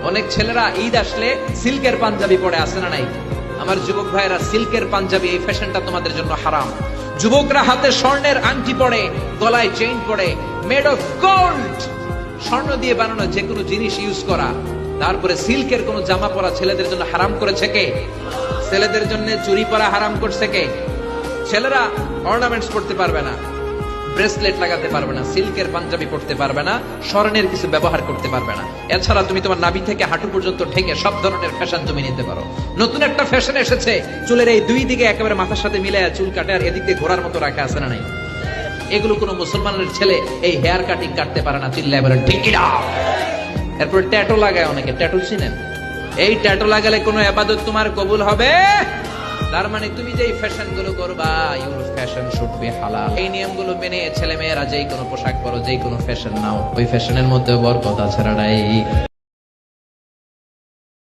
অনেক ছেলেরা ঈদ আসলে সিল্কের পাঞ্জাবি পরে আসে না নাই? আমার যুবক ভাইয়েরা, সিল্কের পাঞ্জাবি এই ফ্যাশনটা তোমাদের জন্য হারাম। যুবকরা হাতে স্বর্ণের আংটি পরে, গলায় চেইন পরে, মেড অফ গোল্ড, স্বর্ণ দিয়ে বানানো যে কোনো জিনিস ইউজ করা, তারপরে সিল্কের কোন জামা পরা ছেলেদের জন্য হারাম করেছে কে? ছেলেদের জন্য চুরি পরা হারাম করছে কে? ছেলেরা অর্নামেন্টস পড়তে পারবে না, ব্রেসলেট লাগাতে পারবে না, সিল্কের পাঞ্জাবি পড়তে পারবে না, স্বর্ণের কিছু ব্যবহার করতে পারবে না। এছাড়া তুমি তোমার নাভি থেকে হাঁটু পর্যন্ত ঢেকে সব ধরনের ফ্যাশন তুমি নিতে পারো। নতুন একটা ফ্যাশন এসেছে, চুলের এই দুই দিকে একেবারে মাথার সাথে মিলাইয়া চুল কাটে আর এদিক দিয়ে ঘোড়ার মতো রাখা আছে না নাই? এগুলো কোনো মুসলমানের ছেলে এই হেয়ার কাটিং কাটতে পারে না, চিল্লায় বলে ঠিক না। এরপর ট্যাটু লাগায় অনেকে, ট্যাটু চিনেন? এই ট্যাটু লাগালে কোনো ইবাদত তোমার কবুল হবে? তার মানে তুমি যেই ফ্যাশন গুলো করবা, ইউর ফ্যাশন শুড বি হালাল। এই নিয়মগুলো মেনে ছেলে মেয়েরা যেই কোনো পোশাক পরো, যেই কোনো ফ্যাশন নাও, ওই ফ্যাশনের মধ্যে বরকত আছে না নাই?